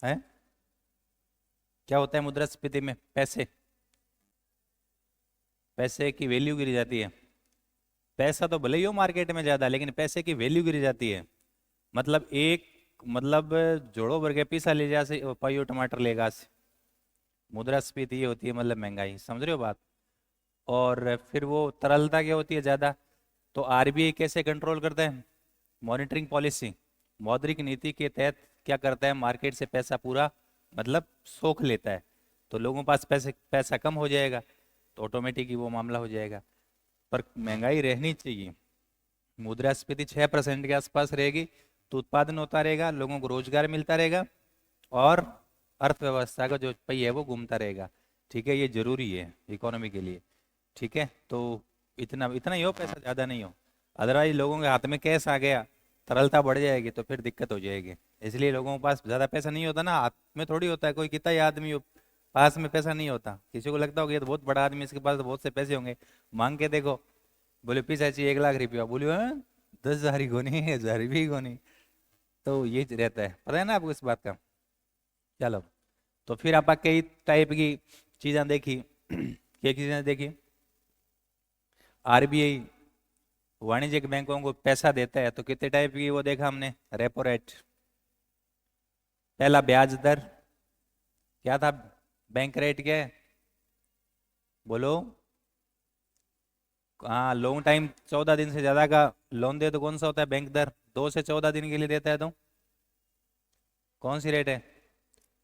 है? क्या होता है मुद्रास्फीति में? पैसे पैसे की वैल्यू गिर जाती है। पैसा तो भले ही हो मार्केट में ज्यादा, लेकिन पैसे की वैल्यू गिर जाती है। मतलब एक, मतलब जोड़ो भर के पैसा ले जा से पाइयो टमाटर लेगा से। मुद्रास्फीति ये होती है, मतलब महंगाई, समझ रहे हो बात? और फिर वो तरलता क्या होती है ज्यादा। तो आरबीआई कैसे कंट्रोल करता है? मॉनिटरिंग पॉलिसी, मौद्रिक नीति के तहत क्या करता है, मार्केट से पैसा पूरा मतलब सोख लेता है। तो लोगों के पास पैसा कम हो जाएगा, तो ऑटोमेटिक ही वो मामला हो जाएगा। पर महंगाई रहनी चाहिए। मुद्रास्फीति 6% के आसपास रहेगी तो उत्पादन होता रहेगा, लोगों को रोजगार मिलता रहेगा, और अर्थव्यवस्था का जो पहिया है वो घूमता रहेगा। ठीक है, ये जरूरी है इकोनॉमी के लिए। ठीक है, तो इतना इतना ही हो, पैसा ज्यादा नहीं हो। अदरवाइज लोगों के हाथ में कैश आ गया, तरलता बढ़ जाएगी, तो फिर दिक्कत हो जाएगी। इसलिए लोगों के पास ज्यादा पैसा नहीं होता ना, हाथ में थोड़ी होता है। कोई कितना ही आदमी हो, पास में पैसा नहीं होता। किसी को लगता होगा ये तो बहुत बड़ा आदमी, इसके पास तो बहुत से पैसे होंगे, मांग के देखो, बोले पैसा चाहिए 1 लाख रुपया, बोले 10,000 ही को नहीं, 1,000 भी को नहीं। तो ये रहता है, पता है ना आपको इस बात का? चलो, तो फिर आप कई टाइप की चीजें देखी। क्या चीजें देखी? आरबीआई वाणिज्यिक बैंकों को पैसा देता है, तो कितने टाइप की वो देखा हमने? रेपो रेट, पहला ब्याज दर, क्या था? बैंक रेट क्या है? बोलो। हाँ, लॉन्ग टाइम 14 दिन से ज्यादा का लोन दे तो कौन सा होता है बैंक दर? 2 से 14 दिन के लिए देता है तो कौन सी रेट है?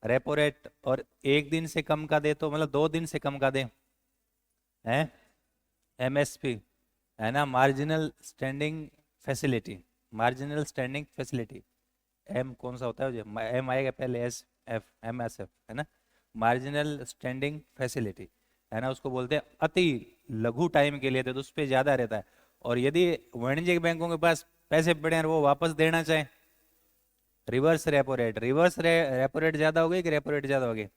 Repo rate. और 1 दिन से कम का दे तो, मतलब 2 दिन से कम का दे, है एमएसपी, है ना, marginal standing facility. Marginal standing facility, M कौन सा होता है? जो एम आएगा पहले, S F, M S F, है ना, मार्जिनल स्टैंडिंग फैसिलिटी, है ना, उसको बोलते हैं। अति लघु टाइम के लिए तो उस पर ज्यादा रहता है। और यदि वाणिज्यिक बैंकों के पास पैसे पड़े हैं और वो वापस देना चाहे, reverse repo rate. Repo rate ज्यादा हो गई कि रेपो रेट ज्यादा हो गई?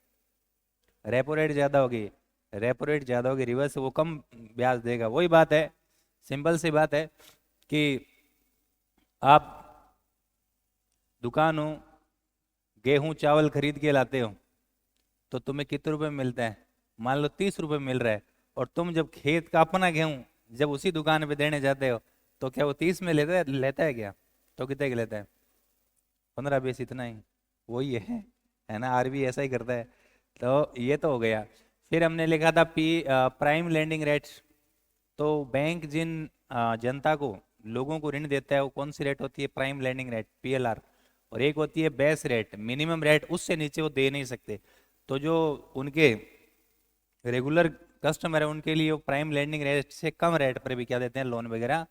रेपो रेट ज्यादा होगी। रेपो रेट ज्यादा होगी, रिवर्स वो कम ब्याज देगा। वही बात है, सिंपल सी बात है कि आप दुकान हो, गेहूं चावल खरीद के लाते हो, तो तुम्हें कितने रुपए में मिलता है? मान लो 30 रुपए मिल रहा है। और तुम जब खेत का अपना गेहूं जब उसी दुकान पे देने जाते हो, तो क्या वो 30 में लेता है क्या? तो कितने के लेता है? 15-20, इतना ही। वही है ना, आरबीआई ऐसा ही करता है। तो ये तो हो गया। फिर हमने लिखा था प्राइम लैंडिंग रेट। तो बैंक जिन जनता को, लोगों को ऋण देता है, वो कौन सी रेट होती है? Prime landing rate, PLR. और एक होती है बेस रेट, मिनिमम रेट, उससे नीचे वो दे नहीं सकते। तो जो उनके रेगुलर कस्टमर है, उनके लिए वो प्राइम लैंडिंग रेट से कम रेट पर भी क्या देते हैं? लोन वगैरह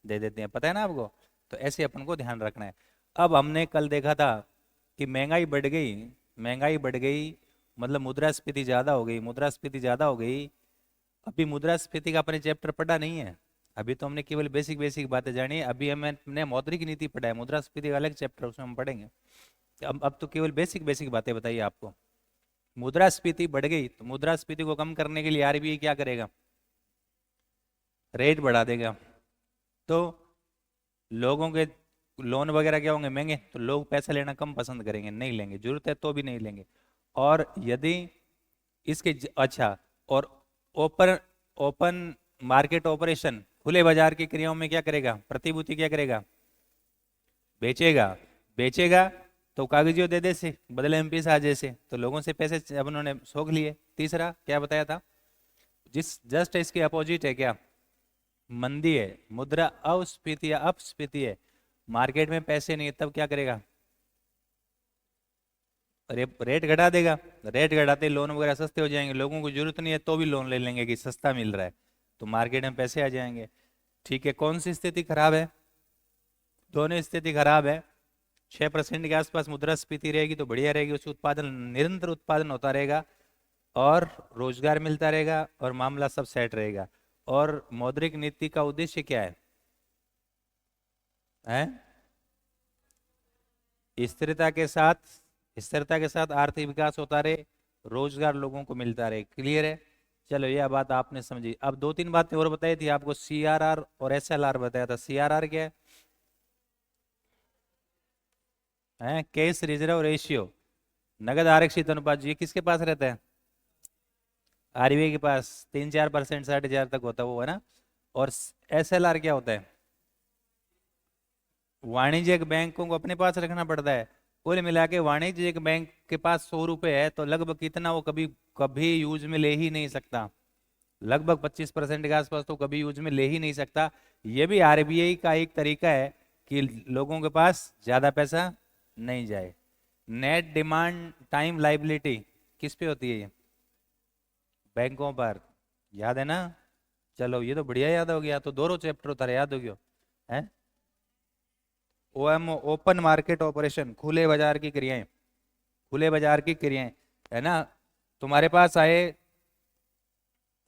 दे देते हैं। पता है ना आपको? तो ऐसे अपन को ध्यान रखना है। अब हमने कल देखा था कि महंगाई बढ़ गई, महंगाई बढ़ गई, मतलब मुद्रास्फीति ज्यादा हो गई, मुद्रास्फीति ज्यादा हो गई। अभी मुद्रास्फीति का अपने चैप्टर पढ़ा नहीं है। अभी तो हमने केवल बेसिक बेसिक बातें जानी है। अभी हमने मौद्रिक नीति पढ़ा है, मुद्रास्फीति का अलग चैप्टर, उसमें हम पढ़ेंगे। अब तो केवल बेसिक बेसिक बातें बताइए आपको। मुद्रास्फीति बढ़ गई, तो मुद्रास्फीति को कम करने के लिए आरबीआई क्या करेगा? रेट बढ़ा देगा। तो लोगों के लोन वगैरह क्या होंगे? महंगे। तो लोग पैसा लेना कम पसंद करेंगे, नहीं लेंगे, जरूरत है तो भी नहीं लेंगे। और यदि अच्छा, और ओपन ओपन मार्केट ऑपरेशन, खुले बाजार की क्रियाओं में क्या करेगा? प्रतिभूति क्या करेगा? बेचेगा। बेचेगा तो कागजियों दे दे से, बदले में पैसा आ जैसे, तो लोगों से पैसे अब उन्होंने सोख लिए। तीसरा क्या बताया था? जिस जस्ट इसके अपोजिट है क्या? मंदी है, मुद्रा अस्फीति या अपस्फीति है, मार्केट में पैसे नहीं है, तब क्या करेगा? रेट घटा देगा। रेट घटाते लोन वगैरह सस्ते हो जाएंगे, लोगों को जरूरत नहीं है तो भी लोन ले लेंगे कि सस्ता मिल रहा है, तो मार्केट में पैसे आ जाएंगे। ठीक है, कौन सी स्थिति खराब है? दोनों स्थिति खराब है। 6% के आसपास मुद्रास्फीति रहेगी तो बढ़िया रहेगी, उससे उत्पादन, निरंतर उत्पादन होता रहेगा, और रोजगार मिलता रहेगा, और मामला सब सेट रहेगा। और मौद्रिक नीति का उद्देश्य क्या है? हैं? स्थिरता के साथ, स्थिरता के साथ आर्थिक विकास होता रहे, रोजगार लोगों को मिलता रहे। क्लियर है? चलो, यह बात आपने समझी। अब 2-3 बातें और बताई थी आपको, सीआरआर और एसएलआर बताया था। सीआरआर क्या है? Cash reserve ratio. नगद आरक्षित अनुपात ये किसके पास रहता है? आरबीआई के पास 3-4%, 60,000 तक होता है वो, है ना। और एसएलआर क्या होता है? वाणिज्यिक बैंकों को अपने पास रखना पड़ता है। कुल मिला के वाणिज्यिक बैंक के पास 100 रुपए है तो लगभग कितना वो कभी कभी यूज में ले ही नहीं सकता। लगभग 25% के आसपास तो कभी यूज में ले ही नहीं सकता। ये भी आरबीआई का एक तरीका है कि लोगों के पास ज्यादा पैसा नहीं जाए। नेट डिमांड टाइम लाइबिलिटी किस पे होती है ये? बैंकों पर। याद है ना? चलो ये तो बढ़िया याद हो गया, तो दोनों चैप्टर उतारे याद हो गया है। ओएमओ ओपन मार्केट ऑपरेशन, खुले बाजार की क्रियाएं। खुले बाजार की क्रियाएं, है ना। तुम्हारे पास आए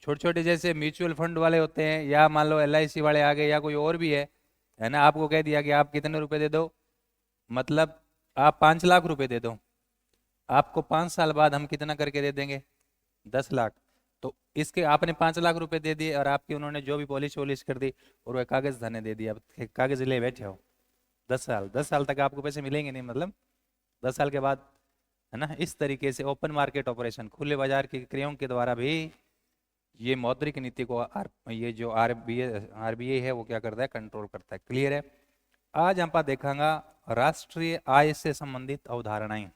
छोटे छोटे जैसे म्यूचुअल फंड वाले होते हैं, या मान लो एलआईसी वाले आ गए, या कोई और भी है ना। आपको कह दिया कि आप कितने रुपए दे दो, मतलब आप 5 लाख रुपए दे दो, आपको 5 साल बाद हम कितना करके दे देंगे? 10 लाख। तो इसके आपने 5 लाख रुपए दे दिए और आपकी उन्होंने जो भी पॉलिश वॉलिश कर दी और वह कागज धने दे दिया, अब कागज ले बैठे हो। 10 साल, 10 साल तक आपको पैसे मिलेंगे नहीं, मतलब 10 साल के बाद, है ना। इस तरीके से ओपन मार्केट ऑपरेशन, खुले बाजार की क्रियाओं के द्वारा भी ये मौद्रिक नीति को ये जो आरबीआई है वो क्या करता है? कंट्रोल करता है। क्लियर है? आज हम देखेंगे राष्ट्रीय आय से संबंधित अवधारणाएं।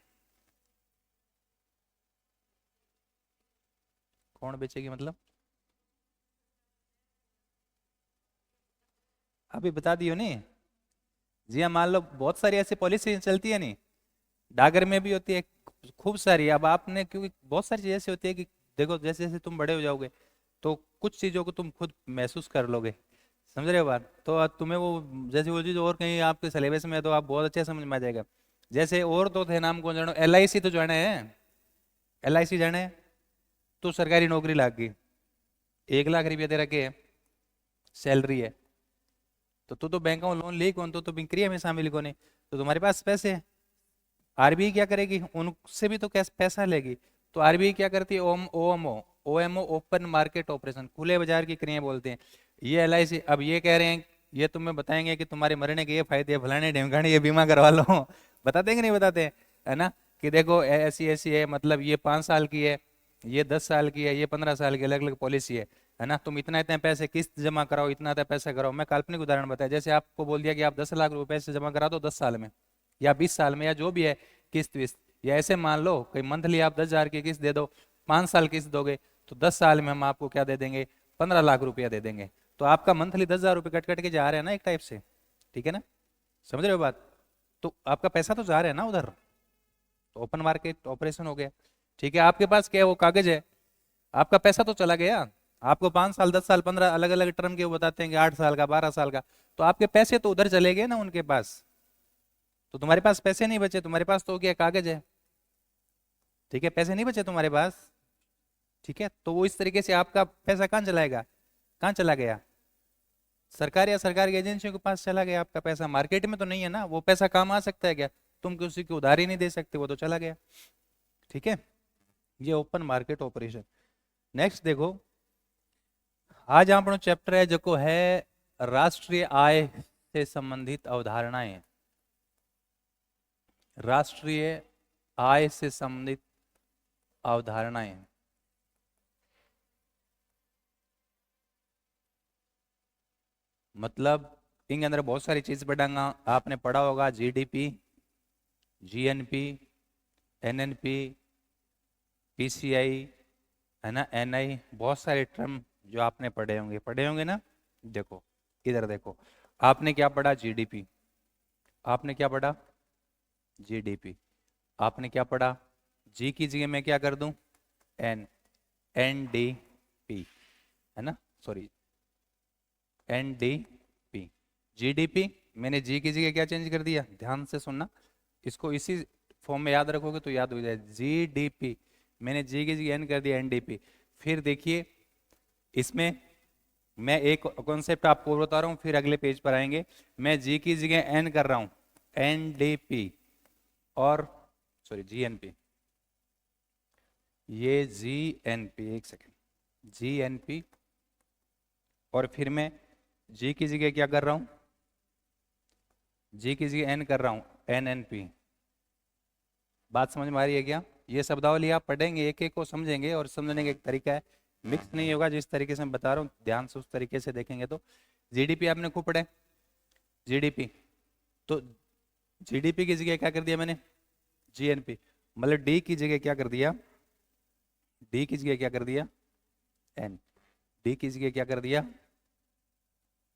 कौन बेचेगी मतलब? अभी बता दियो नहीं। जी हाँ, मान लो बहुत सारी ऐसी पॉलिसी चलती है नहीं, डागर में भी होती है खूब सारी। अब आपने क्योंकि बहुत सारी चीजें ऐसी होती है कि देखो जैसे जैसे तुम बड़े हो जाओगे तो कुछ चीजों को तुम खुद महसूस कर लोगे। समझ रहे हो बात? तो तुम्हें वो जैसे वो चीज और कहीं आपके सिलेबस में है तो आप बहुत अच्छे समझ में आ जाएगा। जैसे और तो थे, नाम कौन जानो, एलआईसी तो जाने हैं। एलआईसी जाने, तो सरकारी नौकरी लाग गई, 1 लाख रुपया दे रखे है, सैलरी है, तो तू तो बैंक में लोन ले कौन, तो बिक्री में शामिल कौन है, तो तुम्हारे पास पैसे हैं। आरबीआई क्या करेगी? उनसे भी तो कैश पैसा लेगी। तो आरबीआई क्या करती है? OMO, OMO open market operation, खुले बाजार की क्रियाएं बोलते हैं। ये एलआईसी अब ये कह रहे हैं, ये तुम्हें बताएंगे कि तुम्हारे मरने के ये फायदे हैं, फलाने ढिमकाने ये बीमा करवा लो। बताते हैं कि नहीं बताते? है ना, कि देखो ऐसी ऐसी है, मतलब ये 5 साल की है, ये 10 साल की है, ये 15 साल की, अलग अलग पॉलिसी है ना। तुम इतना इतना पैसे किस्त जमा कराओ, इतना इतना पैसा कराओ। मैं काल्पनिक उदाहरण बताया, जैसे आपको बोल दिया कि आप 10 लाख रुपए पैसे जमा करा दो 10 साल में, या 20 साल में, या जो भी है किस्त विस्त, या ऐसे मान लो कि मंथली आप 10,000 की किस्त दे दो, 5 साल किस्त दोगे, तो 10 साल में हम आपको क्या दे देंगे? 15 लाख रुपया दे देंगे। तो आपका मंथली 10,000 रुपये कट कट के जा रहे हैं ना एक टाइप से। ठीक है ना? समझ रहे हो बात? तो आपका पैसा तो जा रहा है ना उधर, तो ओपन मार्केट ऑपरेशन हो गया। ठीक है, आपके पास क्या है? वो कागज है, आपका पैसा तो चला गया। आपको 5 साल, 10 साल, 15 अलग अलग टर्म के वो बताते हैं कि 8 साल का, 12 साल का, तो आपके पैसे तो उधर चले गए ना उनके पास। तो तुम्हारे पास पैसे नहीं बचे, तुम्हारे पास तो क्या कागज है। ठीक है, पैसे नहीं बचे तुम्हारे पास। ठीक है, तो वो इस तरीके से आपका पैसा कहाँ चलाएगा? कहाँ चला गया? सरकार या सरकार की एजेंसियों के पास चला गया आपका पैसा। मार्केट में तो नहीं है ना, वो पैसा काम आ सकता है क्या? तुम किसी को उधार ही नहीं दे सकते, वो तो चला गया। ठीक है, ये ओपन मार्केट ऑपरेशन। नेक्स्ट देखो, आज આપણો चैप्टर है जो है राष्ट्रीय आय से संबंधित अवधारणाएं। राष्ट्रीय आय से संबंधित अवधारणाएं, मतलब इनके अंदर बहुत सारी चीज पढ़ाऊंगा। आपने पढ़ा होगा जीडीपी, जीएनपी, एनएनपी, पीसीआई, है ना, एनआई, बहुत सारे टर्म जो आपने पढ़े होंगे ना। देखो इधर देखो, आपने क्या पढ़ा? जीडीपी। आपने क्या पढ़ा? जीडीपी। आपने क्या पढ़ा? जी की जगह मैं क्या कर दूं? एन, एनडीपी, है ना, सॉरी, एनडीपी। जीडीपी मैंने जी की जगह क्या चेंज कर दिया? ध्यान से सुनना, इसको इसी फॉर्म में याद रखोगे तो याद हो जाए। जीडीपी मैंने जी की जगह एन कर दिया, एनडीपी। फिर देखिए इसमें मैं एक कॉन्सेप्ट आपको बता रहा हूं, फिर अगले पेज पर आएंगे। मैं जी की जगह एन कर रहा हूं, एनडीपी, और सॉरी जीएनपी, ये जीएनपी, एक सेकेंड, जीएनपी, और फिर मैं जी की जगह क्या कर रहा हूं? जी की जगह एन कर रहा हूं, एनएनपी। बात समझ में आ रही है क्या? ये शब्दावली आप पढ़ेंगे, एक एक को समझेंगे, और समझने का एक तरीका है, मिक्स नहीं होगा। जिस तरीके से मैं बता रहा हूँ ध्यान से उस तरीके से देखेंगे तो। जीडीपी आपने खूब पढ़े, जीडीपी। तो जीडीपी की जगह क्या कर दिया मैंने? जीएनपी। मतलब डी की जगह क्या कर दिया? डी की जगह क्या कर दिया? एन। डी की जगह क्या कर दिया?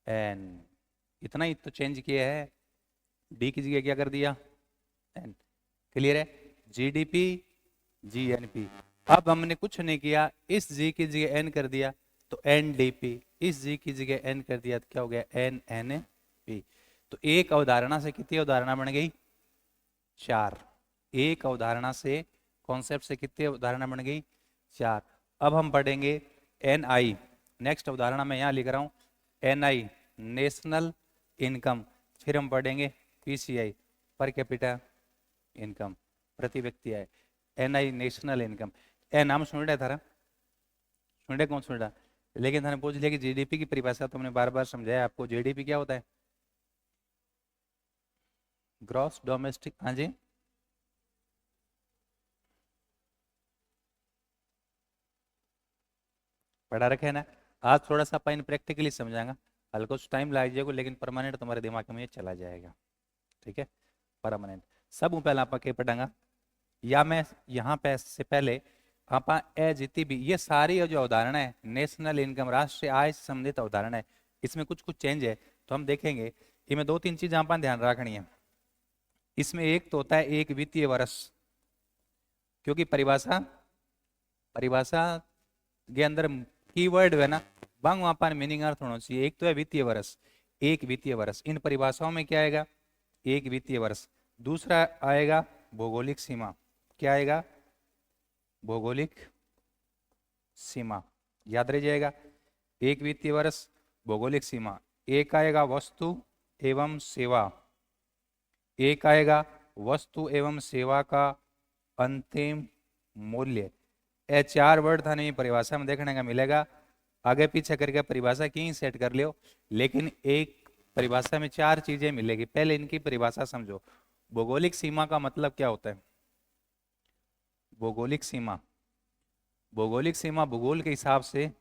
एन। इतना ही तो चेंज किया है। डी की जगह क्या कर दिया? एन। क्लियर है? GDP, GNP. अब हमने कुछ नहीं किया, इस जी की जगह एन कर दिया तो एनडीपी, इस जी की जगह एन कर दिया तो क्या हो गया? एनएनपी। तो एक अवधारणा से कितनी अवधारणा बन गई? 4। एक अवधारणा से, कॉन्सेप्ट से कितनी अवधारणा बन गई? 4। अब हम पढ़ेंगे एनआई। नेक्स्ट अवधारणा मैं यहाँ लिख रहा हूँ, एनआई नेशनल इनकम। फिर हम पढ़ेंगे पीसीआई, पर कैपिटा इनकम, प्रति व्यक्ति आय। NI national income. ए नाम सुन रहा था? सुन रहे? कौन सुन रहा? लेकिन थाने पूछ लिया कि जीडीपी की परिभाषा तो हमने बार बार समझाया आपको। जीडीपी क्या होता है? Gross domestic. हाँ जी, पढ़ा रखे है ना। आज थोड़ा सा अपन प्रैक्टिकली समझाएंगा, हल्का कुछ टाइम लग जाएगा, लेकिन परमानेंट तुम्हारे दिमाग में ये चला जाएगा। ठीक है? परमानेंट। सब पहले आप के पढ़ांगा, या मैं यहाँ पे से पहले आप ए जितनी भी ये सारी जो उदाहरण है, नेशनल इनकम, राष्ट्रीय आय से संबंधित उदाहरण है, इसमें कुछ कुछ चेंज है तो हम देखेंगे। इनमें 2-3 चीज आप ध्यान रखनी है। इसमें एक तो होता है एक वित्तीय वर्ष, क्योंकि परिभाषा परिभाषा के अंदर कीवर्ड है ना, बांग वहां पर मीनिंग अर्थ होना चाहिए। एक तो है वित्तीय वर्ष, एक वित्तीय वर्ष। इन परिभाषाओं में क्या आएगा? एक वित्तीय वर्ष। दूसरा आएगा भौगोलिक सीमा। क्या आएगा? भौगोलिक सीमा। याद रह जाएगा, एक वित्तीय वर्ष, भौगोलिक सीमा। एक आएगा वस्तु एवं सेवा, एक आएगा वस्तु एवं सेवा का अंतिम मूल्य। ये 4 वर्ड था नहीं परिभाषा में देखने का मिलेगा। आगे पीछे करके परिभाषा की सेट कर लियो, लेकिन एक परिभाषा में 4 चीजें मिलेगी। पहले इनकी परिभाषा समझो। भौगोलिक सीमा का मतलब क्या होता है? भौगोलिक सीमा, भौगोलिक सीमा भूगोल के हिसाब से,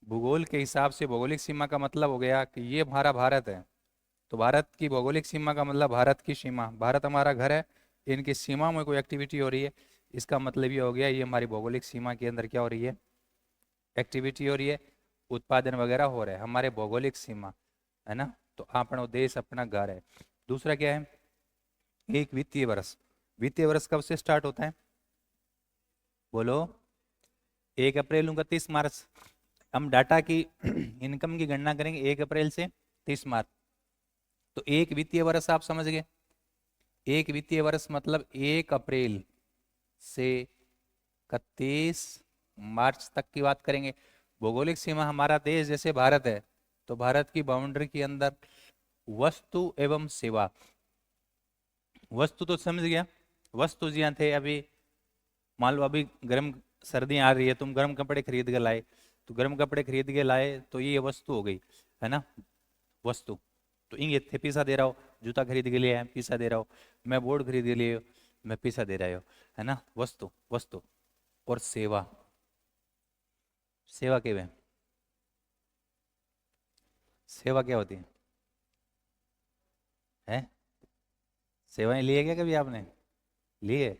भूगोल के हिसाब से भौगोलिक सीमा का मतलब हो गया कि ये हमारा भारत है, तो भारत की भौगोलिक सीमा का मतलब भारत की सीमा। भारत हमारा घर है, इनकी सीमा में कोई एक्टिविटी हो रही है, इसका मतलब ये हो गया ये हमारी भौगोलिक सीमा के अंदर क्या हो रही है? एक्टिविटी हो रही है, उत्पादन वगैरह हो रहा है, हमारे भौगोलिक सीमा है ना। तो अपना देश अपना घर है। दूसरा क्या है? एक वित्तीय वर्ष। वित्तीय वर्ष कब से स्टार्ट होता है? बोलो। 1 अप्रैल 31 मार्च। हम डाटा की इनकम की गणना करेंगे 1 अप्रैल से 30 मार्च। तो एक वित्तीय वर्ष आप समझ गए। एक वित्तीय वर्ष मतलब 1 अप्रैल से 31 मार्च तक की बात करेंगे। भौगोलिक सीमा हमारा देश जैसे भारत है, तो भारत की बाउंड्री के अंदर वस्तु एवं सेवा। वस्तु तो समझ गया, वस्तु जी थे अभी, मान लो अभी गर्म सर्दियां आ रही है, तुम गर्म कपड़े खरीद के लाए, तो गर्म कपड़े खरीद के लाए तो ये वस्तु हो गई, है ना, वस्तु। तो इंगे थे पैसा दे रहा हो, जूता खरीद के लिए पैसा दे रहा हो, मैं बोर्ड खरीद के लिए मैं पैसा दे रहा हूँ, है ना, वस्तु वस्तु। और सेवा, सेवा क्या है? सेवा क्या होती है? सेवाएं ली है क्या कभी आपने? ली है?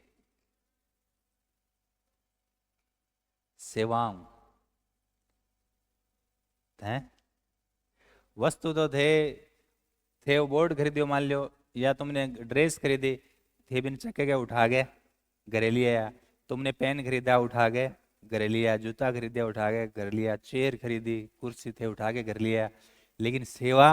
सेवाओं है। वस्तु तो थे वो बोर्ड खरीदियो मान लो, या तुमने ड्रेस खरीदी, थे बिन चक्के के उठा गए घरे लिया, तुमने पेन खरीदा उठा गए घर लिया, जूता खरीदा उठा के घर लिया, चेयर खरीदी कुर्सी थे उठा के घर लिया। लेकिन सेवा,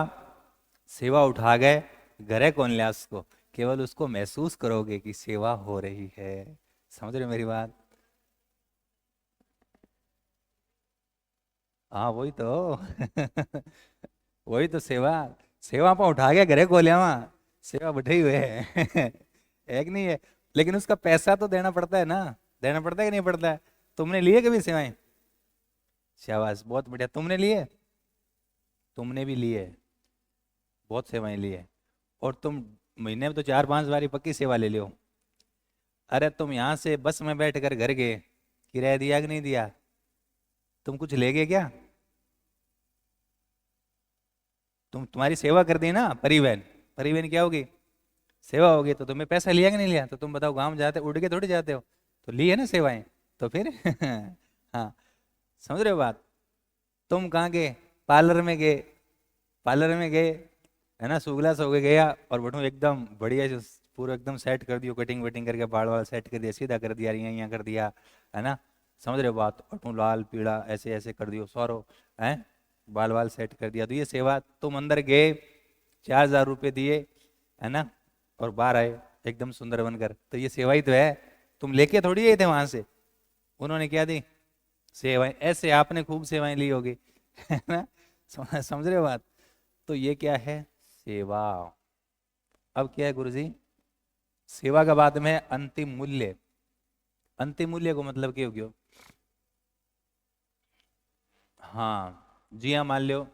सेवा उठा गए घरे कौन लिया उसको? केवल उसको महसूस करोगे कि सेवा हो रही है। समझ रहे हो मेरी बात? हाँ वही तो वही तो सेवा। सेवा पर उठा के घरे को लिया वहां, सेवा बैठे हुए है एक नहीं है, लेकिन उसका पैसा तो देना पड़ता है ना। देना पड़ता है कि नहीं पड़ता है? तुमने लिए कभी सेवाएं? शाबाश, बहुत बढ़िया। तुमने लिए? तुमने भी लिए, बहुत सेवाएं ली है। और तुम महीने में तो 4-5 बारी पक्की सेवा ले लो। अरे तुम यहाँ से बस में बैठ कर घर गए, किराया दिया कि नहीं दिया? तुम कुछ ले गए क्या? तुम्हारी सेवा कर दी ना परिवहन। परिवहन क्या होगी? सेवा होगी। तो तुम्हें पैसा लिया कि नहीं लिया? तो तुम बताओ, गांव जाते उड़ के थोड़ी जाते हो, तो ली है ना सेवाएं। तो फिर हाँ, समझ रहे हो बात? तुम कहाँ गए? पार्लर में गए। पार्लर में गए, है ना, सुगला सो के गया और बटू एकदम बढ़िया से पूरा एकदम सेट कर दियो, कटिंग वटिंग करके बाल वाल सेट कर दिया, सीधा कर दिया, यहाँ कर दिया, है ना। समझ रहे हो बात? बटू लाल पीला ऐसे ऐसे कर दियो सारो, है, बाल वाल सेट कर दिया। तो ये सेवा। तुम अंदर गए, 4,000 रुपये दिए, है ना, और बाहर आए एकदम सुंदर बनकर, तो ये सेवा ही तो है। तुम लेके थोड़ी गए थे वहां से, उन्होंने क्या दी? सेवाएं। ऐसे आपने खूब सेवाएं ली होगी, है ना। समझ रहे हो बात? तो ये क्या है? सेवा। अब क्या है गुरुजी? सेवा का बाद में अंतिम मूल्य। अंतिम मूल्य को मतलब क्या हो गया? हाँ जी हाँ, मान लो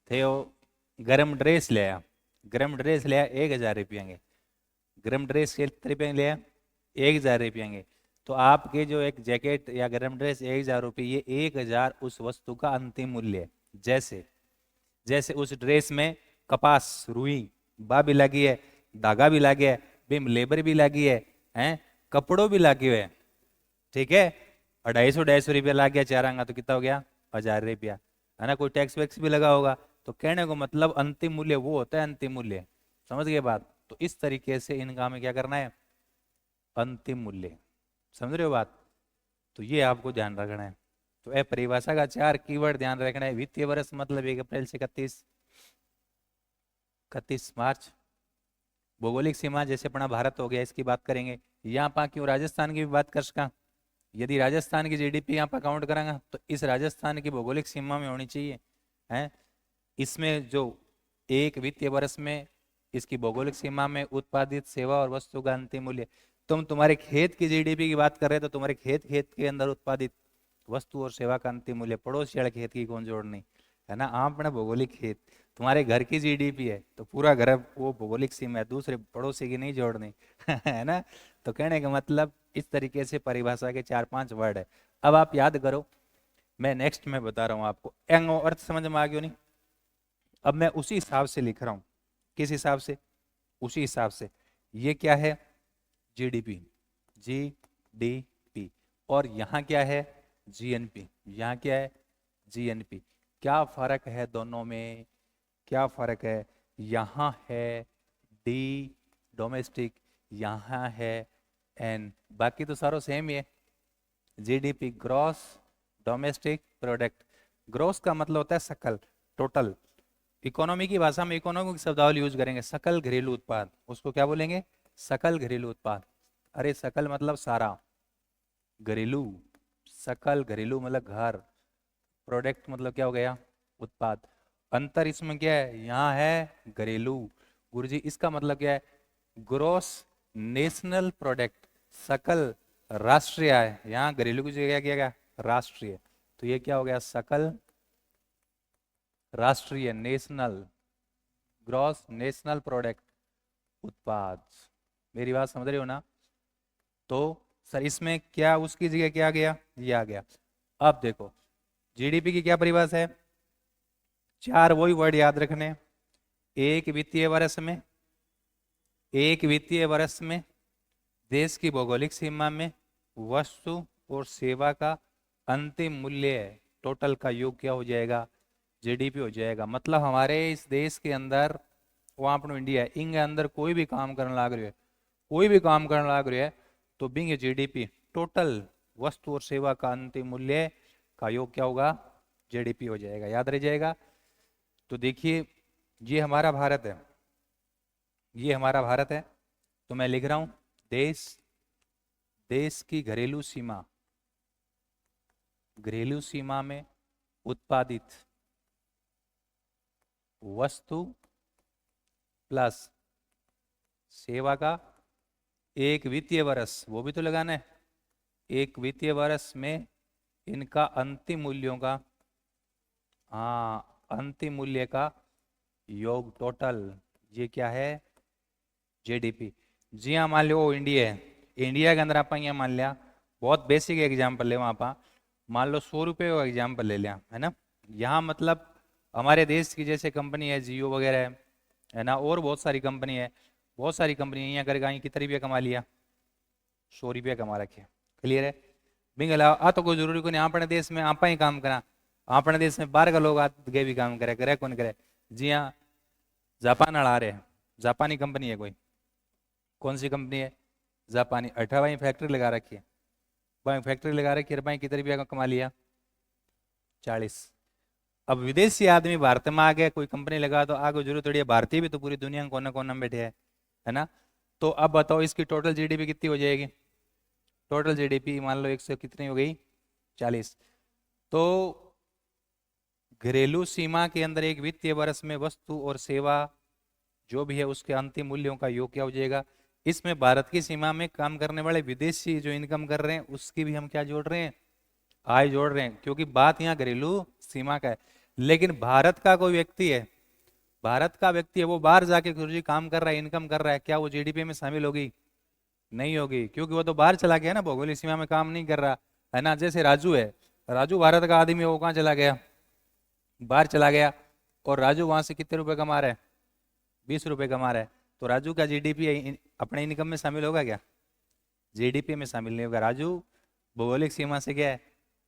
थे वो गरम ड्रेस ले आया। गरम ड्रेस ले आया 1,000 रुपये के। गरम ड्रेस कितने रुपये ले आया? 1,000 रुपये के। तो आपके जो एक जैकेट या गरम ड्रेस 1,000 रुपये, ये 1,000 उस वस्तु का अंतिम मूल्य है। जैसे जैसे उस ड्रेस में कपास रुई बा भी लगी है, धागा भी लगे है, बिम लेबर भी लगी है, कपड़ों भी लगे हुए हैं, ठीक है। 250 रुपया लग गया चारांगा, तो कितना हो गया? 1,000 रुपया, है ना। कोई टैक्स वैक्स भी लगा होगा। तो कहने को मतलब अंतिम मूल्य वो होता है, अंतिम मूल्य। समझ गए बात? तो इस तरीके से इनका हमें क्या करना है? अंतिम मूल्य। समझ रहे हो बात? तो ये आपको ध्यान रखना है। तो ए परिभाषा का 4 कीवर्ड ध्यान रखना है। वित्तीय वर्ष मतलब 1 अप्रैल से 31 मार्च। भौगोलिक सीमा जैसे अपना भारत हो गया, इसकी बात करेंगे। यहाँ पा क्यों राजस्थान की भी बात कर सका। यदि राजस्थान की जीडीपी यहाँ पर काउंट करेंगे तो इस राजस्थान की भौगोलिक सीमा में होनी चाहिए, है। इसमें जो एक वित्तीय वर्ष में इसकी भौगोलिक सीमा में उत्पादित सेवा और वस्तु का अंतिम मूल्य। तुम तुम्हारे खेत की जीडीपी की बात कर रहे हो, तो तुम्हारे खेत खेत के अंदर उत्पादित वस्तु और सेवा का अंतिम मूल्य। पड़ोसी वाले खेत की कौन जोड़नी, है ना। आप अपना भौगोलिक खेत, तुम्हारे घर की जीडीपी है तो पूरा घर वो भौगोलिक सीमा है, दूसरे पड़ोसी की नहीं जोड़नी है ना। तो कहने का मतलब इस तरीके से परिभाषा के 4-5 वर्ड है। अब आप याद करो, मैं नेक्स्ट में बता रहा हूं आपको। एंगो अर्थ समझ में आ गया नहीं? अब मैं उसी हिसाब से लिख रहा हूं। किस हिसाब से? उसी हिसाब से। ये क्या है? जीडीपी। जीडीपी। और यहां क्या है? जीएनपी। यहां क्या है? जीएनपी। क्या फर्क है दोनों में? क्या फर्क है? यहां है डी डोमेस्टिक, यहां है एन, बाकी तो सारो सेम ही है। GDP gross domestic product. Gross का मतलब होता है सकल, टोटल। इकोनॉमी की भाषा में इकोनॉमिक शब्दावली यूज करेंगे। सकल घरेलू उत्पाद, उसको क्या बोलेंगे? सकल घरेलू उत्पाद। अरे सकल मतलब सारा, घरेलू, सकल घरेलू मतलब घर, प्रोडक्ट मतलब क्या हो गया? उत्पाद। अंतर इसमें क्या है? यहाँ है घरेलू। गुरुजी इसका मतलब क्या है? ग्रोस नेशनल प्रोडक्ट, सकल राष्ट्रीय आय। यहाँ घरेलू की जगह क्या गया? राष्ट्रीय। तो ये क्या हो गया? सकल राष्ट्रीय, नेशनल, ग्रॉस नेशनल प्रोडक्ट, उत्पाद। मेरी बात समझ रहे हो ना? तो सर इसमें क्या उसकी जगह क्या आ गया? ये आ गया। अब देखो जीडीपी की क्या परिभाषा है? 4 वही वर्ड याद रखने। एक वित्तीय वर्ष में, एक वित्तीय वर्ष में देश की भौगोलिक सीमा में वस्तु और सेवा का अंतिम मूल्य, टोटल का योग क्या हो जाएगा? जीडीपी हो जाएगा। मतलब हमारे इस देश के अंदर, वहां अपनो इंडिया है, इंगे अंदर कोई भी काम करने लग रहे है, कोई भी काम करने लग रहे है, तो बिंग जीडीपी, टोटल वस्तु और सेवा का अंतिम मूल्य का योग क्या होगा? जीडीपी हो जाएगा। याद रह जाएगा। तो देखिए ये हमारा भारत है, ये हमारा भारत है। तो मैं लिख रहा हूं देश, देश की घरेलू सीमा, घरेलू सीमा में उत्पादित वस्तु प्लस सेवा का एक वित्तीय वर्ष, वो भी तो लगाना है, एक वित्तीय वर्ष में इनका अंतिम मूल्यों का, हाँ अंतिम मूल्य का योग, टोटल। ये क्या है? जीडीपी। जी हाँ, मान लो इंडिया है, इंडिया के अंदर आप यहाँ मान लिया, बहुत बेसिक एग्जाम्पल ले, वहाँ पर मान लो 100 रुपये का एग्जाम्पल ले लिया, है ना। यहाँ मतलब हमारे देश की जैसे कंपनी है जियो वगैरह है ना, और बहुत सारी कंपनी है, बहुत सारी कंपनी यहाँ करके आई कितने रुपया कमा लिया, 100 रुपया कमा रखे। क्लियर है। बिंगला आ तो कोई जरूरी को नहीं, अपने देश में आप ही काम करा, अपने देश में बाहर का लोग आगे भी काम करे कौन करे। जी हाँ, जापान आ रहे हैं, जापानी कंपनी है कोई, कौन सी कंपनी है, जापानी। 18 फैक्ट्री लगा रखी है, भाई फैक्ट्री लगा रखी है, भाई कितने रुपया का कमा लिया, 40। अब विदेशी आदमी भारत में आ गया, कोई कंपनी लगा तो आगे जरूरत पड़ी है, भारतीय भी तो पूरी दुनिया में कोना कोना में बैठे है ना। तो अब बताओ इसकी टोटल जीडीपी कितनी हो जाएगी, टोटल जीडीपी मान लो 100 कितनी हो गई, 40। तो घरेलू सीमा के अंदर एक वित्तीय वर्ष में वस्तु और सेवा जो भी है उसके अंतिम मूल्यों का योग क्या हो जाएगा। इसमें भारत की सीमा में काम करने वाले विदेशी जो इनकम कर रहे हैं उसकी भी हम क्या जोड़ रहे हैं, आय जोड़ रहे हैं, क्योंकि बात यहाँ घरेलू सीमा का है। लेकिन भारत का कोई व्यक्ति है, भारत का व्यक्ति है, वो बाहर जाके गुरुजी काम कर रहा है, इनकम कर रहा है, क्या वो जीडीपी में शामिल होगी, नहीं होगी, क्योंकि वो तो बाहर चला गया ना, भौगोलिक सीमा में काम नहीं कर रहा है ना। जैसे राजू है, राजू भारत का आदमी है, वो कहाँ चला गया, बाहर चला गया, और राजू वहां से कितने रुपए कमा रहा है, 20 रुपए कमा रहा है, तो राजू का जीडीपी अपने इनकम में शामिल होगा क्या, जीडीपी में शामिल नहीं होगा। राजू भौगोलिक सीमा से क्या है,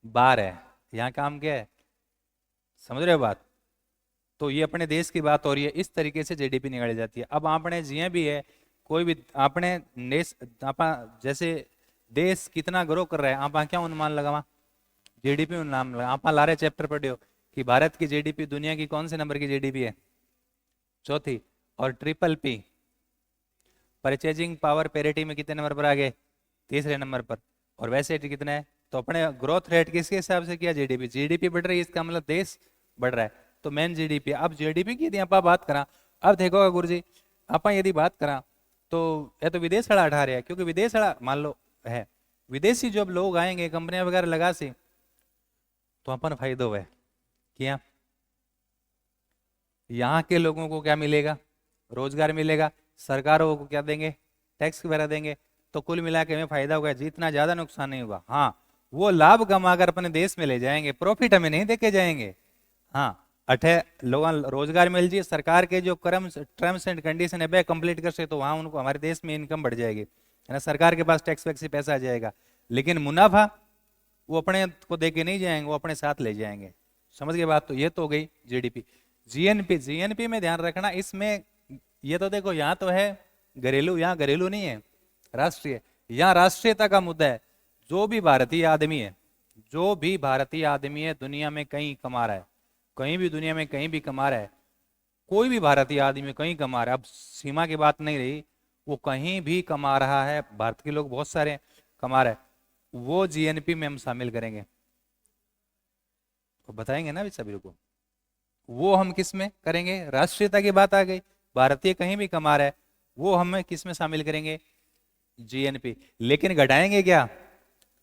बाहर है, यहाँ काम क्या है, समझ रहे हो बात। तो ये अपने देश की बात हो रही है, इस तरीके से जीडीपी निकाली जाती है। अब आपने जिये भी है कोई भी आपने देश आपा जैसे देश कितना ग्रो कर रहा है, आप क्या अनुमान लगावा, जीडीपी नाम लगा, आप लारे चैप्टर पढ़े हो कि भारत की जीडीपी दुनिया की कौन से नंबर की जीडीपी है, चौथी। और triple P purchasing power parity में कितने नंबर पर आ गए, तीसरे नंबर पर। और वैसे कितना है, तो अपने ग्रोथ रेट किसके हिसाब से किया, जीडीपी, जीडीपी बढ़ रही है इसका मतलब देश बढ़ रहा है, तो मेन जीडीपी। अब जीडीपी की यदि आप बात करा, अब देखो गुरु जी आप यदि बात करा तो यह तो विदेश वाला हटा रहा है, क्योंकि विदेश वाला मान लो है, विदेशी जब लोग आएंगे कंपनियां वगैरह लगा सी तो अपन फायदो है क्या, यहाँ के लोगों को क्या मिलेगा, रोजगार मिलेगा, सरकारों को क्या देंगे, टैक्स वगैरह देंगे, तो कुल मिला के हमें फायदा होगा, जितना ज्यादा नुकसान नहीं होगा। हाँ, वो लाभ कमाकर अपने देश में ले जाएंगे, प्रॉफिट हमें नहीं देके जाएंगे। हाँ, अठे लोगों रोजगार मिल जाए, सरकार के जो टर्म्स एंड कंडीशन है वह कंप्लीट कर सके, तो वहां उनको हमारे देश में इनकम बढ़ जाएगी, है ना, सरकार के पास टैक्स वैक्स से पैसा आ जाएगा। लेकिन मुनाफा वो अपने को दे के नहीं जाएंगे, वो अपने साथ ले जाएंगे। समझ गए बात। तो ये तो हो गई जीडीपी। जीएनपी, जीएनपी में ध्यान रखना, इसमें ये तो देखो यहाँ तो है घरेलू, यहाँ घरेलू नहीं है, राष्ट्रीय, यहाँ राष्ट्रीयता का मुद्दा है। जो भी भारतीय आदमी है, जो भी भारतीय आदमी है दुनिया में कहीं कमा रहा है, कहीं भी दुनिया में कहीं भी कमा रहा है, कोई भी भारतीय आदमी कहीं कमा रहा है, अब सीमा की बात नहीं रही, वो कहीं भी कमा रहा है, भारत के लोग बहुत सारे कमा रहे हैं, वो जीएनपी में हम शामिल करेंगे, तो बताएंगे ना भी सभी को, वो हम किस में करेंगे, राष्ट्रीयता की बात आ गई, भारतीय कहीं भी कमा रहा है, वो हम किस में शामिल करेंगे, जीएनपी। लेकिन घटाएंगे क्या,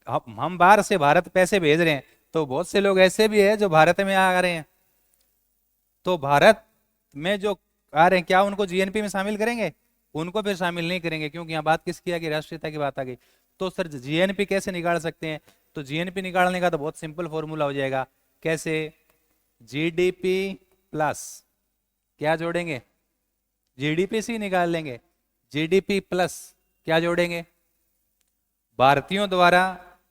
हम बाहर से भारत पैसे भेज रहे हैं, तो बहुत से लोग ऐसे भी है जो भारत में आ रहे हैं, तो भारत में जो आ रहे हैं क्या उनको जीएनपी में शामिल करेंगे, उनको फिर शामिल नहीं करेंगे, क्योंकि यहाँ बात किसकी आ गई, राष्ट्रीयता की बात आ गई। तो सर जीएनपी कैसे निकाल सकते हैं, तो जीएनपी निकालने का तो बहुत सिंपल फॉर्मूला हो जाएगा, कैसे, जीडीपी प्लस क्या जोड़ेंगे, जीडीपी से निकाल लेंगे, जीडीपी प्लस क्या जोड़ेंगे, भारतीयों द्वारा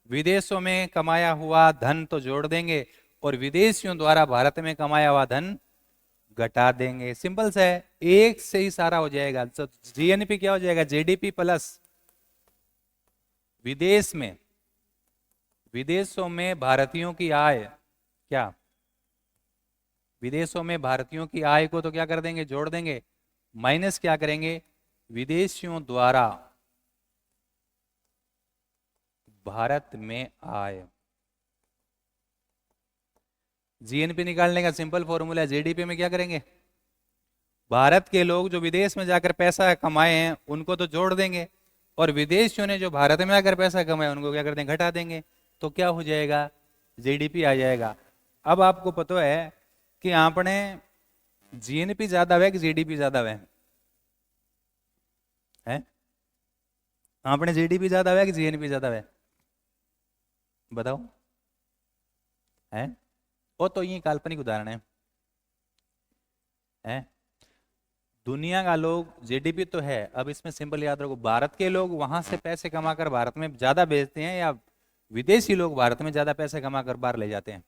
विदेशों में कमाया हुआ धन तो जोड़ देंगे, और विदेशियों द्वारा भारत में कमाया हुआ धन घटा देंगे। सिंपल सा है, एक से ही सारा हो जाएगा। तो जीएनपी क्या हो जाएगा, जीडीपी प्लस विदेश में, विदेशों में भारतीयों की आय, क्या विदेशों में भारतीयों की आय को तो क्या कर देंगे, जोड़ देंगे, माइनस क्या करेंगे, विदेशियों द्वारा भारत में आय। जीएनपी निकालने का सिंपल फॉर्मूला है, जीडीपी में क्या करेंगे, भारत के लोग जो विदेश में जाकर पैसा कमाए हैं उनको तो जोड़ देंगे, और विदेशियों ने जो भारत में आकर पैसा कमाया उनको क्या कर देंगे, घटा देंगे, तो क्या हो जाएगा, जीडीपी आ जाएगा। अब आपको पता है कि आपने जीएनपी ज्यादा है कि जीडीपी ज्यादा है, अपने जीडीपी ज्यादा है कि जीएनपी ज्यादा है? बताओ। है? वो तो ये काल्पनिक उदाहरण है? दुनिया का लोग जीडीपी तो है, अब इसमें सिंपल याद रखो, भारत के लोग वहां से पैसे कमाकर भारत में ज्यादा बेचते हैं या विदेशी लोग भारत में ज्यादा पैसे कमाकर बाहर ले जाते हैं?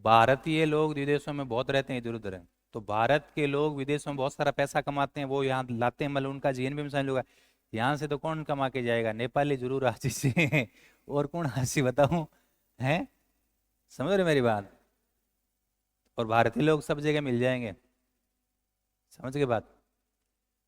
भारतीय लोग विदेशों में बहुत रहते हैं, इधर उधर। तो भारत के लोग विदेशों में बहुत सारा पैसा कमाते हैं, वो यहाँ लाते हैं, मतलब उनका जीएनपी में शामिल होगा। यहाँ से तो कौन कमा के जाएगा? नेपाली जरूर हासिल से और कौन हासिल बताऊं? है? समझ रहे मेरी बात? और भारतीय लोग सब जगह मिल जाएंगे। समझ गए बात?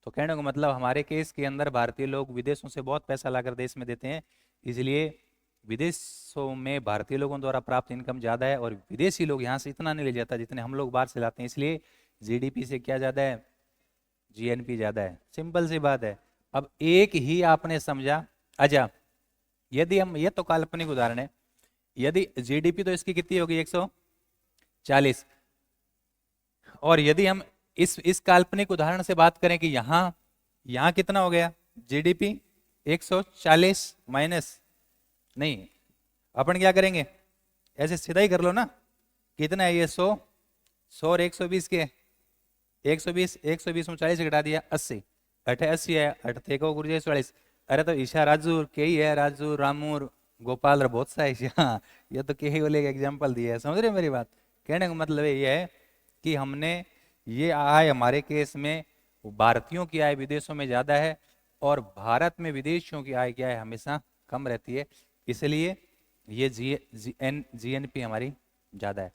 तो कहने का मतलब हमारे केस के अंदर भारतीय लोग विदेशों से बहुत पैसा लाकर देश में देते हैं, इसलिए विदेशों में भारतीय लोगों द्वारा प्राप्त इनकम ज्यादा है, और विदेशी लोग यहाँ से इतना नहीं ले जाता जितने हम लोग बाहर से लाते हैं, इसलिए जीडीपी से क्या ज्यादा है? जीएनपी ज्यादा है। सिंपल सी बात है। अब एक ही आपने समझा। अच्छा, यदि हम, ये तो काल्पनिक उदाहरण है, यदि जीडीपी तो इसकी कितनी होगी? 140। और यदि हम इस काल्पनिक उदाहरण से बात करें कि यहाँ यहाँ कितना हो गया जीडीपी? 140 माइनस, नहीं, अपन क्या करेंगे, ऐसे सीधा ही कर लो ना। कितना है ये? 100 और 120 के 120 में 40 घटा दिया 80, 80 है, 8 को गुरुजे 40। अरे तो ईशा राजू के ही है, राजू रामूर गोपाल बहुत सा है। हाँ, ये तो के ही वाले का एग्जाम्पल दिया है। समझ रहे मेरी बात? कहने का मतलब ये है कि हमने ये आय, हमारे केस में भारतीयों की आय विदेशों में ज्यादा है, और भारत में विदेशियों की आय क्या है? हमेशा कम रहती है, इसलिए ये जीएनपी हमारी ज्यादा है।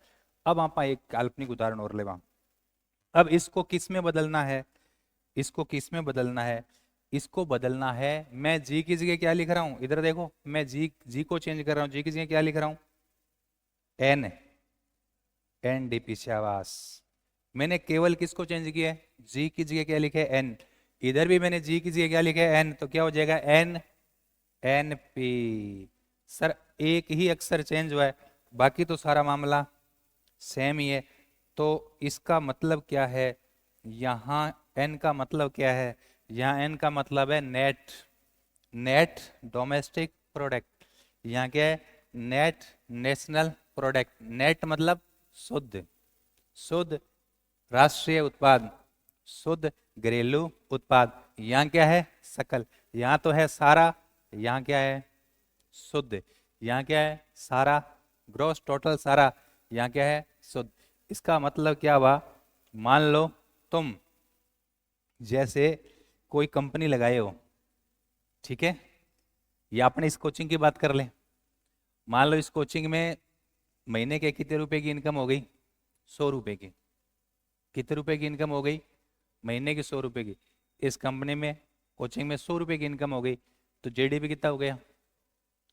अब आप एक काल्पनिक उदाहरण और लेवा। अब इसको किस में बदलना है? इसको किस में बदलना है? इसको बदलना है, मैं जी की जगह क्या लिख रहा हूं? इधर देखो, मैं जी को चेंज कर रहा हूं। जी की जगह क्या लिख रहा हूं? N, NDP. शाबाश। मैंने केवल किसको चेंज किया है? जी की जगह क्या लिखे? एन। इधर भी मैंने जी की जगह क्या लिखे? एन। तो क्या हो जाएगा? N, N P. सर एक ही अक्षर चेंज हुआ है, बाकी तो सारा मामला सेम ही है। तो इसका मतलब क्या है? यहाँ एन का मतलब क्या है? यहाँ एन का मतलब है नेट, नेट डोमेस्टिक प्रोडक्ट। यहाँ क्या है? Net national product. नेट मतलब शुद्ध, शुद्ध राष्ट्रीय उत्पाद, शुद्ध घरेलू उत्पाद। यहाँ क्या है? सकल। यहाँ तो है सारा, यहाँ क्या है? शुद्ध। यहाँ क्या है? सारा, ग्रॉस टोटल सारा। यहाँ क्या है? शुद्ध। इसका मतलब क्या हुआ? मान लो तुम जैसे कोई कंपनी लगाए हो, ठीक है, या अपने इस कोचिंग की बात कर लें। मान लो इस कोचिंग में महीने के कितने रुपए की इनकम हो गई? 100 रुपए की। कितने रुपए की इनकम हो गई? महीने की 100 रुपए की। इस कंपनी में, कोचिंग में 100 रुपए की इनकम हो गई, तो जीडीपी कितना हो गया?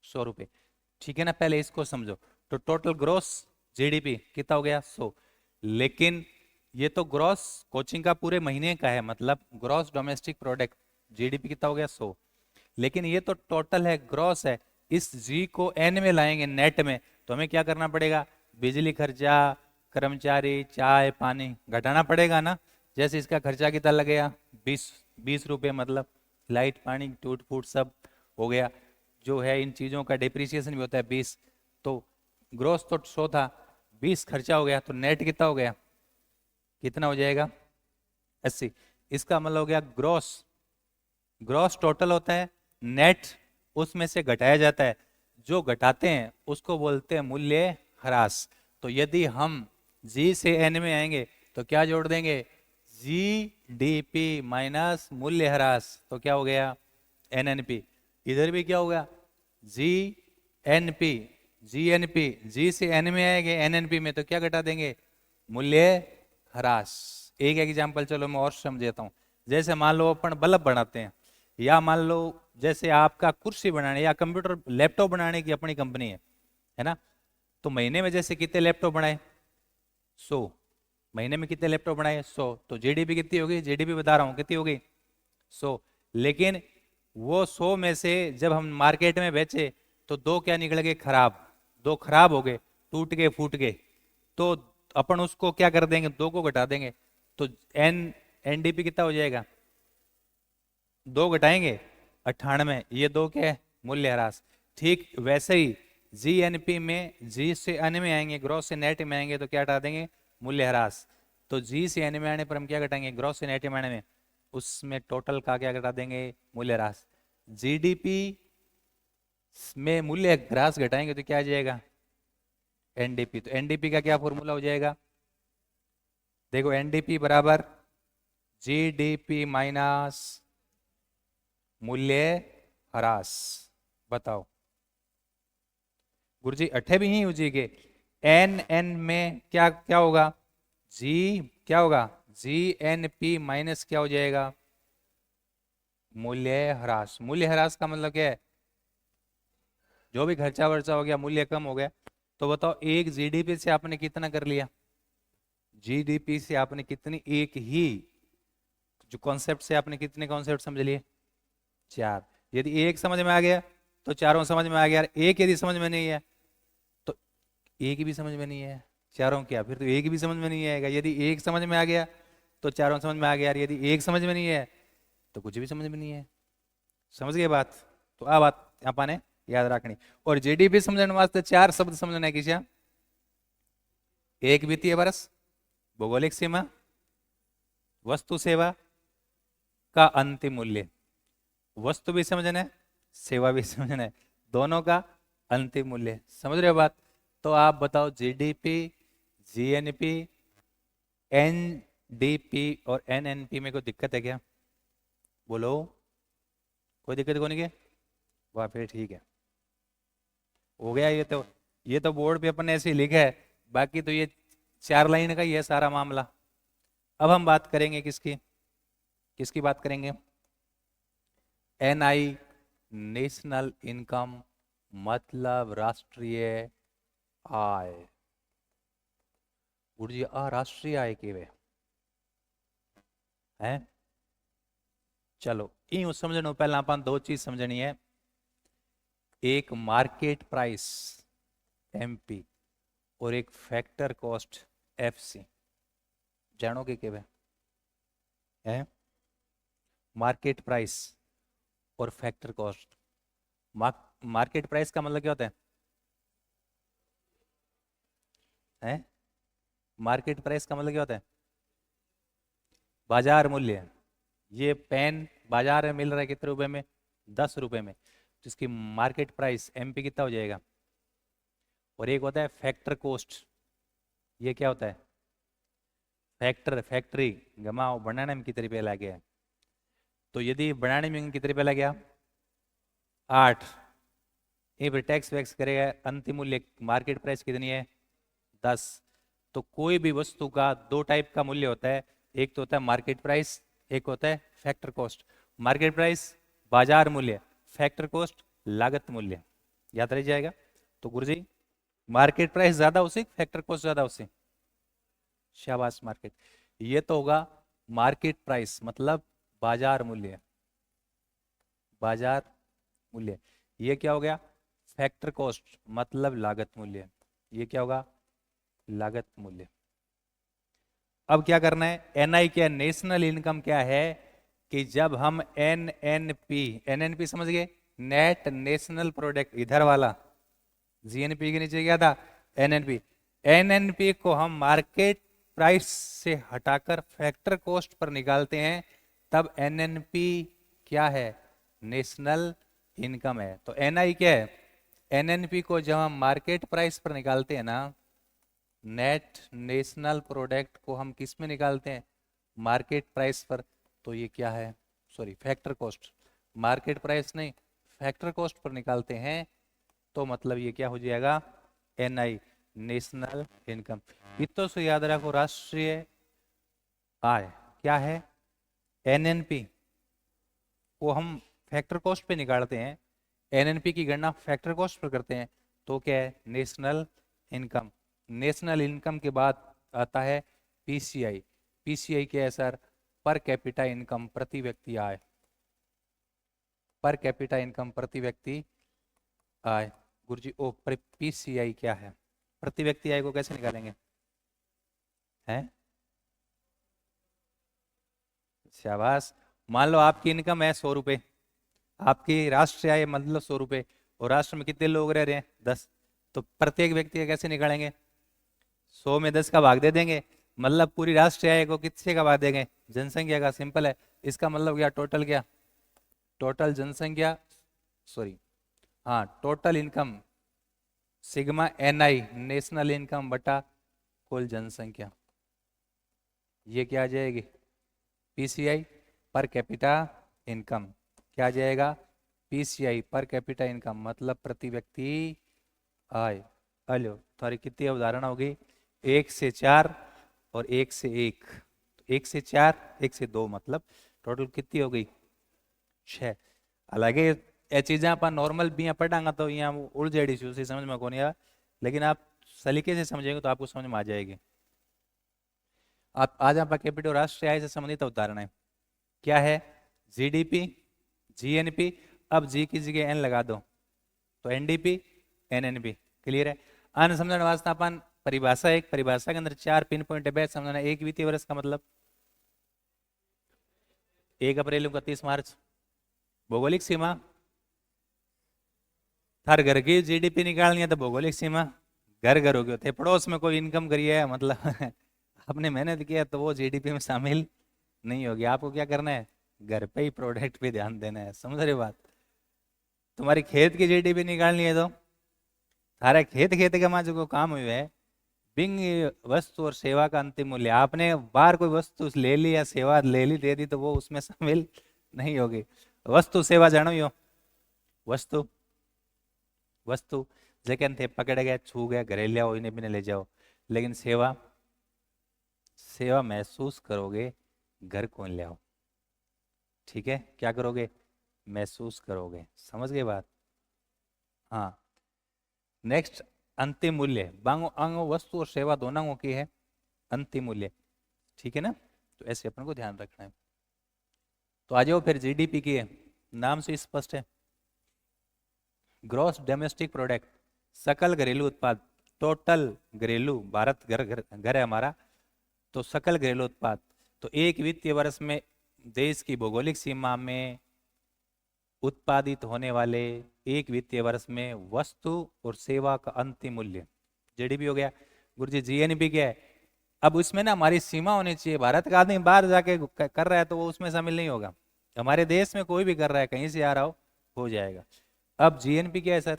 100 रुपए। ठीक है ना? पहले इसको समझो। तो टोटल ग्रॉस जीडीपी कितना हो गया? 100। लेकिन ये तो ग्रॉस कोचिंग का पूरे महीने का है, मतलब ग्रॉस डोमेस्टिक प्रोडक्ट। जीडीपी कितना हो गया? 100। लेकिन ये तो टोटल है, ग्रॉस है। इस जी को एन में लाएंगे, नेट में, तो हमें क्या करना पड़ेगा? बिजली खर्चा, कर्मचारी, चाय पानी घटाना पड़ेगा ना। जैसे इसका खर्चा कितना लगेगा? 20 रुपये, मतलब लाइट पानी टूट फूट सब हो गया। जो है इन चीज़ों का डिप्रिसिएशन भी होता है 20। तो ग्रोस तो 100 था, 20 खर्चा हो गया, तो नेट कितना हो गया? कितना हो जाएगा? 80। इसका मतलब हो गया ग्रोस, ग्रॉस टोटल होता है, नेट उसमें से घटाया जाता है। जो घटाते हैं उसको बोलते हैं मूल्य ह्रास। तो यदि हम जी से एन में आएंगे तो क्या जोड़ देंगे? जी डी पी माइनस मूल्य ह्रास, तो क्या हो गया? N N P. इधर भी क्या होगा? G N P, G N P. G से एन में आएंगे एन एन पी में, तो क्या घटा देंगे? मूल्य ह्रास। एक एग्जाम्पल चलो मैं और समझाता हूँ। जैसे मान लो अपन बल्ब बनाते हैं, या मान लो जैसे आपका कुर्सी बनाने या कंप्यूटर लैपटॉप बनाने की अपनी कंपनी है ना? तो महीने में जैसे कितने लैपटॉप बनाए? 100। महीने में कितने लैपटॉप बनाए? 100। तो जीडीपी कितनी होगी? जीडीपी बता रहा हूँ कितनी होगी? 100। लेकिन वो 100 में से जब हम मार्केट में बेचे तो दो क्या निकल गए? खराब। दो खराब हो गए, टूट गए, फूट गए। तो अपन उसको क्या कर देंगे? दो को घटा देंगे। तो एनडीपी कितना हो जाएगा? दो घटाएंगे 98, ये दो क्या है, मूल्य ह्रास। ठीक वैसे ही जीएनपी में जी से एन में आएंगे, ग्रॉस से नेट में आएंगे तो क्या हटा देंगे, मूल्य ह्रास। तो जी से एन में आने पर हम क्या घटाएंगे, ग्रॉस से नेट में आने में, उसमें टोटल का क्या घटा देंगे, मूल्य ह्रास। जीडीपी में मूल्य ह्रास घटाएंगे तो क्या आ जाएगा, एनडीपी। तो एनडीपी का क्या फॉर्मूला हो जाएगा, देखो एनडीपी बराबर जीडीपी माइनस मूल्य ह्रास। बताओ गुरुजी अठे भी ही जी के एन एन में क्या क्या होगा, जी क्या होगा, जी एन पी माइनस क्या हो जाएगा, मूल्य ह्रास। मूल्य ह्रास का मतलब क्या है, जो भी खर्चा वर्चा हो गया, मूल्य कम हो गया। तो बताओ एक जीडीपी से आपने कितना कर लिया, जीडीपी से आपने कितनी, एक ही जो कॉन्सेप्ट से आपने कितने कॉन्सेप्ट समझ लिए, चार। यदि एक समझ में आ गया तो चारों समझ में आ गया, एक यदि समझ में नहीं है तो एक भी समझ में नहीं है, चारों क्या, फिर तो एक भी समझ में नहीं आएगा। यदि एक समझ में आ गया तो चारों समझ में आ गया, यदि एक समझ में नहीं है तो कुछ भी समझ में नहीं है। समझ गए बात। तो आ बात आपने याद रखनी। और जीडीपी समझने वास्ते चार शब्द समझना है किसी, एक वित्तीय वर्ष, भौगोलिक सीमा, वस्तु सेवा का अंतिम मूल्य। वस्तु भी समझना है, सेवा भी समझना है, दोनों का अंतिम मूल्य। समझ रहे हो बात। तो आप बताओ जीडीपी, जीएनपी, एनडीपी और एनएनपी में कोई दिक्कत है क्या, बोलो। कोई दिक्कत को नहीं क्या, वाह फिर ठीक है, हो गया। ये तो बोर्ड पे अपन ने ऐसे ही लिखा है, बाकी तो ये चार लाइन का ही है सारा मामला। अब हम बात करेंगे किसकी, किसकी बात करेंगे, एनआई, नेशनल इनकम, मतलब राष्ट्रीय आय। गुरुजी आ राष्ट्रीय आय के वे हैं। चलो यूं समझनो, पहला अपन दो चीज समझनी है, एक मार्केट प्राइस एमपी और एक फैक्टर कॉस्ट एफसी। जानोगे के वे है, मार्केट प्राइस और फैक्टर कॉस्ट। मार्केट प्राइस का मतलब क्या होता है, मार्केट प्राइस का मतलब क्या होता है, बाजार मूल्य। ये पेन बाजार में मिल रहा है कितने रुपए में, 10 रुपए में, तो इसकी मार्केट प्राइस एमपी कितना हो जाएगा। और एक होता है फैक्टर कॉस्ट, ये क्या होता है, फैक्टर फैक्ट्री गमाओ बनाने में कितने रुपये लगे हैं। तो यदि बनाने में कितने रुपये लग गया, 8, ये फिर टैक्स वैक्स करेगा, अंतिम मूल्य मार्केट प्राइस कितनी है, 10। तो कोई भी वस्तु का दो टाइप का मूल्य होता है, एक तो होता है मार्केट प्राइस, एक होता है फैक्टर कॉस्ट। मार्केट प्राइस बाजार मूल्य, फैक्टर कॉस्ट लागत मूल्य, याद रह जाएगा। तो गुरुजी मार्केट प्राइस ज्यादा उसी, फैक्टर कॉस्ट ज्यादा उसी, शाबाश मार्केट। ये तो होगा मार्केट प्राइस मतलब बाजार मूल्य, बाजार मूल्य। ये क्या हो गया, फैक्टर कॉस्ट मतलब लागत मूल्य, ये क्या होगा, लागत मूल्य। अब क्या करना है, एनआई क्या, नेशनल इनकम क्या है, कि जब हम एनएनपी, एनएनपी समझ गए, नेट नेशनल प्रोडक्ट, इधर वाला जीएनपी के नीचे क्या था, एनएनपी। एनएनपी को हम मार्केट प्राइस से हटाकर फैक्टर कॉस्ट पर निकालते हैं, तब एनएनपी क्या है, नेशनल इनकम है। तो एनआई क्या है, एनएनपी को जब हम मार्केट प्राइस पर निकालते हैं ना, नेट नेशनल प्रोडक्ट को हम किस में निकालते हैं, मार्केट प्राइस पर, तो ये क्या है, sorry factor cost, market price नहीं फैक्टर कॉस्ट पर निकालते हैं, तो मतलब ये क्या हो जाएगा, एनआई, नेशनल इनकम। इतो से याद रखो, राष्ट्रीय आय क्या है, एनएनपी को हम फैक्टर कॉस्ट पे निकालते हैं, एनएनपी की गणना फैक्टर कॉस्ट पर करते हैं, तो क्या है, नेशनल इनकम। नेशनल इनकम के बाद आता है पीसीआई। पीसीआई क्या है सर, पर कैपिटा इनकम, प्रति व्यक्ति आय, पर कैपिटा इनकम प्रति व्यक्ति आय। गुरुजी ओ पीसीआई क्या है, प्रति व्यक्ति आय को कैसे निकालेंगे, हैं, शाबाश, मान लो आपकी इनकम है 100 रुपये, आपकी राष्ट्र आय मतलब 100 रुपये, और राष्ट्र में कितने लोग रह रहे हैं 10, तो प्रत्येक व्यक्ति का कैसे निकालेंगे? 100 में 10 का भाग दे देंगे, मतलब पूरी राष्ट्रीय आय को किससे का भाग देंगे? जनसंख्या का। सिंपल है। इसका मतलब क्या? टोटल क्या? टोटल जनसंख्या, सॉरी, हाँ, total income sigma NI, national income बटा कुल जनसंख्या। ये क्या आ जाएगी? PCI, per capita income. क्या आ जाएगा? PCI, पर कैपिटा इनकम, मतलब प्रति व्यक्ति आय। हेलो, तुम्हारी कितनी अवधारणा होगी? 1 से 4 और 1 से 1, 1 से 4, 1 से 2, मतलब टोटल कितनी हो गई? 6। हालांकि ये चीजें आप नॉर्मल भी यहाँ पढ़ांगा तो यहाँ उड़ जाएगी, उसी समझ में कौन आया, लेकिन आप सलीके से समझेंगे तो आपको समझ में आ जाएगी। आप आज आप कैपिटल और राष्ट्रीय आय से संबंधित अवधारणाएं क्या है? GDP, GNP, अब जी की जगह एन लगा दो तो NDP, NNP। क्लियर है? अन समझने वास्ते अपन परिभाषा, एक परिभाषा के अंदर 4 पिन पॉइंट है, बैच समझना। एक वित्तीय वर्ष का मतलब 1 अप्रैल 31 मार्च। भौगोलिक सीमा, हर घर की GDP निकालनी है तो भौगोलिक सीमा घर घर हो गए थे, पड़ोस में कोई इनकम करी है मतलब आपने मेहनत किया तो वो GDP में शामिल नहीं होगी। आपको क्या करना है? घर पे ही प्रोडक्ट पे ध्यान देना है। समझ रहे बात? तुम्हारी खेत की GDP निकालनी है तो सारा खेत खेत के माँ जो काम हुए है, बिंग वस्तु और सेवा का अंतिम मूल्य। आपने बाहर कोई वस्तु ले ली या सेवा ले ली दे दी तो वो उसमें शामिल नहीं होगी। वस्तु सेवा जानो यो, वस्तु वस्तु जगह थे पकड़ गए, छू गए, घरे ले आओ, इन्हें भी ले जाओ। लेकिन सेवा, सेवा महसूस करोगे, घर कौन ले आओ। ठीक है? क्या करोगे? महसूस करोगे। समझ गए बात? हाँ। नेक्स्ट, अंतिम मूल्य। बांगो अंगो वस्तु और सेवा दोनों की है अंतिम मूल्य। ठीक है ना? तो ऐसे अपन को ध्यान रखना है। तो आ जाओ फिर GDP की है, नाम से स्पष्ट है, ग्रॉस डोमेस्टिक प्रोडक्ट, सकल घरेलू उत्पाद। टोटल घरेलू, भारत घर घर घर है हमारा, तो सकल घरेलू उत्पाद। तो एक वित्तीय वर्ष में देश की भौगोलिक सीमा में उत्पादित होने वाले एक वित्तीय वर्ष में वस्तु और सेवा का अंतिम मूल्य GDP हो गया। गुरुजी GNP क्या है? अब उसमें ना हमारी सीमा होनी चाहिए। भारत का आदमी बाहर जाके कर रहा है तो वो उसमें शामिल नहीं होगा। हमारे देश में कोई भी कर रहा है, कहीं से आ रहा हो जाएगा। अब GNP क्या है सर?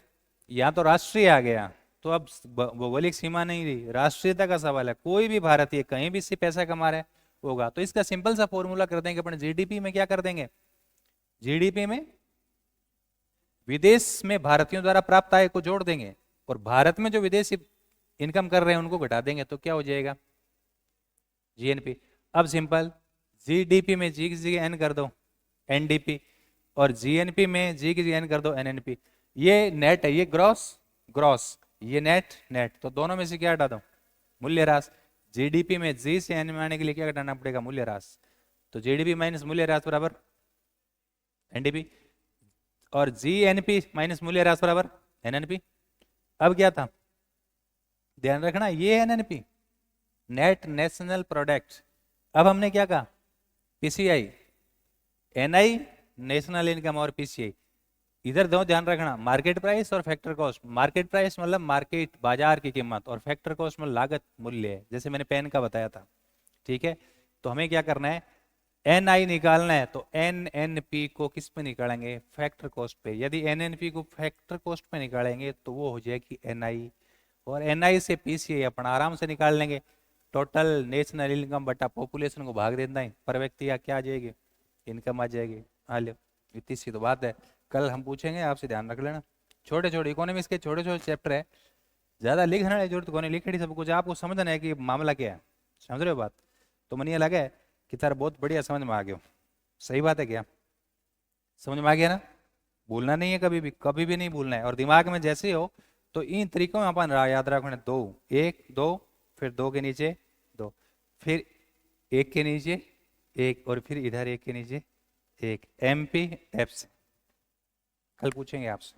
यहाँ तो राष्ट्रीय आ गया, तो अब भौगोलिक सीमा नहीं रही, राष्ट्रीयता का सवाल है। कोई भी भारतीय कहीं भी से पैसा कमा रहा है होगा। तो इसका सिंपल सा फॉर्मूला कर देंगे अपन, GDP में क्या कर देंगे? GDP में विदेश में भारतीयों द्वारा प्राप्त आय को जोड़ देंगे, और भारत में जो विदेशी इनकम कर रहे हैं उनको घटा देंगे, तो क्या हो जाएगा? GNP। अब सिंपल, GDP में जी की जगह N कर दो NDP, और GNP में जी की जगह N कर दो NNP। ये नेट है, ये ग्रॉस ग्रॉस, ये नेट नेट, तो दोनों में से क्या हटा दो? मूल्यह्रास। GDP में जी से N में आने के लिए क्या घटाना पड़ेगा? मूल्यह्रास। तो GDP माइनस मूल्यह्रास बराबर NDP, और GNP माइनस मूल्यह्रास बराबर NNP। अब क्या था? ध्यान रखना, ये NNP नेट नेशनल प्रोडक्ट। अब हमने क्या कहा? PCI, NI नेशनल इनकम, और PCI इधर दो। ध्यान रखना, मार्केट प्राइस और फैक्टर कॉस्ट। मार्केट प्राइस मतलब मार्केट बाजार की कीमत, और फैक्टर कॉस्ट मतलब लागत मूल्य है, जैसे मैंने पेन का बताया था। ठीक है? तो हमें क्या करना है? NI निकालना है तो NNP को किस पे निकालेंगे? फैक्टर कॉस्ट पे। यदि NNP को फैक्टर कॉस्ट पे निकालेंगे तो वो हो जाएगी NI, और NI से PCI अपन आराम से निकाल लेंगे। टोटल नेशनल इनकम बटा पॉपुलेशन को भाग देना है, पर व्यक्ति या क्या आ जाएगी? इनकम आ जाएगी। हाँ लो, इतनी सी तो बात है। कल हम पूछेंगे आपसे, ध्यान रख लेना। छोटे छोटे इकोनॉमिक्स के छोटे छोटे चैप्टर है, ज्यादा लिखने की जरूरत कोई नहीं, लिखड़ी सब कुछ आपको समझना है कि मामला क्या है। समझ रहे हो बात? तो मन ये लगे कि तार बहुत बढ़िया समझ में आ गया। सही बात है क्या? समझ में आ गया ना? भूलना नहीं है, कभी भी नहीं भूलना है। और दिमाग में जैसे हो तो इन तरीकों में अपन याद रखना। दो, एक दो, फिर दो के नीचे दो, फिर एक के नीचे एक, और फिर इधर एक के नीचे एक। MP F से कल पूछेंगे आपसे।